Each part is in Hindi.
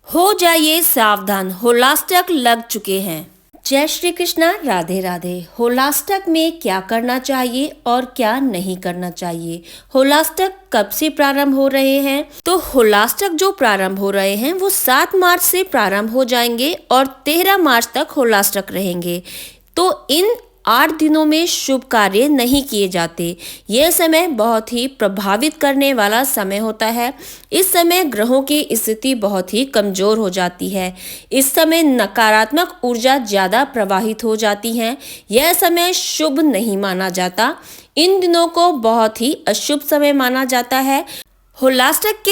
हो जाइए सावधान, होलाष्टक लग चुके हैं। जय श्री कृष्णा, राधे राधे। होलाष्टक में क्या करना चाहिए और क्या नहीं करना चाहिए? होलाष्टक कब से प्रारंभ हो रहे हैं? तो होलाष्टक जो प्रारंभ हो रहे हैं वो 7 मार्च से प्रारंभ हो जाएंगे और 13 मार्च तक होलाष्टक रहेंगे। तो इन 8 दिनों में शुभ कार्य नहीं किए जाते। यह समय बहुत ही प्रभावित करने वाला समय होता है। इस समय ग्रहों की स्थिति बहुत ही कमजोर हो जाती है। इस समय नकारात्मक ऊर्जा ज्यादा प्रवाहित हो जाती है। यह समय शुभ नहीं माना जाता। इन दिनों को बहुत ही अशुभ समय माना जाता है। होलाष्टक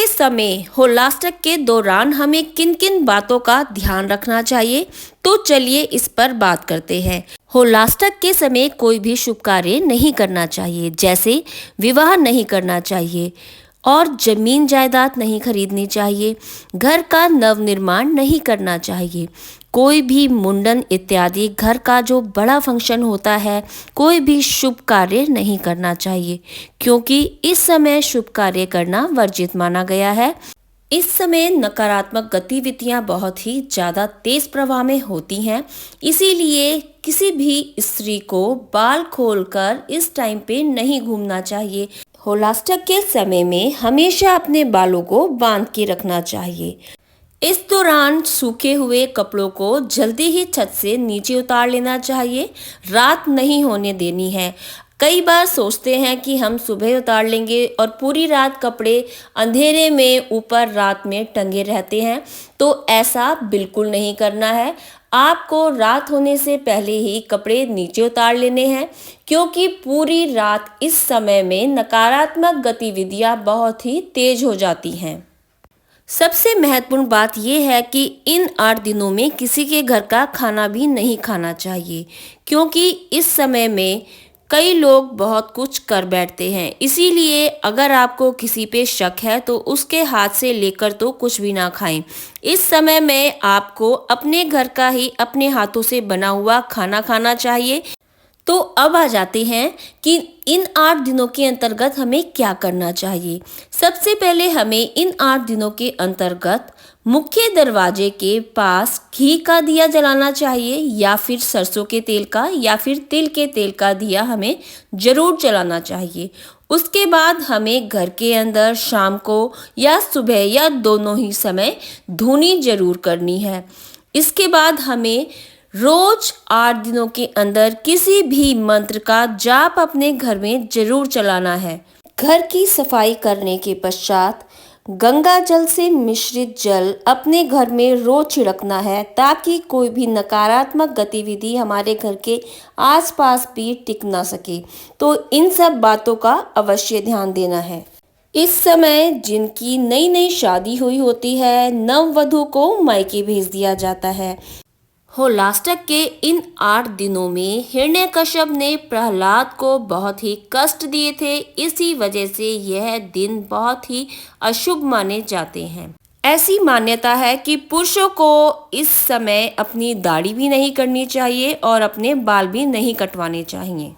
के दौरान हमें किन किन बातों का ध्यान रखना चाहिए, तो चलिए इस पर बात करते हैं। होलाष्टक के समय कोई भी शुभ कार्य नहीं करना चाहिए, जैसे विवाह नहीं करना चाहिए और जमीन जायदाद नहीं खरीदनी चाहिए। घर का नवनिर्माण नहीं करना चाहिए। कोई भी मुंडन इत्यादि घर का जो बड़ा फंक्शन होता है, कोई भी शुभ कार्य नहीं करना चाहिए, क्योंकि इस समय शुभ कार्य करना वर्जित माना गया है। इस समय नकारात्मक गतिविधियां बहुत ही ज़्यादा तेज प्रवाह में होती हैं। इसीलिए किसी भी स्त्री को बाल खोलकर इस टाइम पे नहीं घूमना चाहिए। होलाष्टक के समय में हमेशा अपने बालों को बांध के रखना चाहिए। इस दौरान सूखे हुए कपड़ों को जल्दी ही छत से नीचे उतार लेना चाहिए। रात नहीं होने देनी है। कई बार सोचते हैं कि हम सुबह उतार लेंगे और पूरी रात कपड़े अंधेरे में ऊपर रात में टंगे रहते हैं, तो ऐसा बिल्कुल नहीं करना है। आपको रात होने से पहले ही कपड़े नीचे उतार लेने हैं, क्योंकि पूरी रात इस समय में नकारात्मक गतिविधियां बहुत ही तेज हो जाती हैं। सबसे महत्वपूर्ण बात यह है कि इन 8 दिनों में किसी के घर का खाना भी नहीं खाना चाहिए, क्योंकि इस समय में कई लोग बहुत कुछ कर बैठते हैं। इसीलिए अगर आपको किसी पे शक है तो उसके हाथ से लेकर तो कुछ भी ना खाएं। इस समय में आपको अपने घर का ही अपने हाथों से बना हुआ खाना खाना चाहिए। तो अब आ जाते हैं कि इन 8 दिनों के अंतर्गत हमें क्या करना चाहिए। सबसे पहले हमें इन 8 दिनों के अंतर्गत मुख्य दरवाजे के पास घी का दिया जलाना चाहिए, या फिर सरसों के तेल का या फिर तिल के तेल का दिया हमें जरूर जलाना चाहिए। उसके बाद हमें घर के अंदर शाम को या सुबह या दोनों ही समय धूनी जरूर करनी है। इसके बाद हमें रोज 8 दिनों के अंदर किसी भी मंत्र का जाप अपने घर में जरूर चलाना है। घर की सफाई करने के पश्चात गंगा जल से मिश्रित जल अपने घर में रोज छिड़कना है, ताकि कोई भी नकारात्मक गतिविधि हमारे घर के आसपास भी टिक ना सके। तो इन सब बातों का अवश्य ध्यान देना है। इस समय जिनकी नई नई शादी हुई होती है, नववधु को मायके भेज दिया जाता है। होलाष्टक के इन 8 दिनों में हिरण्यकश्यप ने प्रहलाद को बहुत ही कष्ट दिए थे। इसी वजह से यह दिन बहुत ही अशुभ माने जाते हैं। ऐसी मान्यता है कि पुरुषों को इस समय अपनी दाढ़ी भी नहीं करनी चाहिए और अपने बाल भी नहीं कटवाने चाहिए।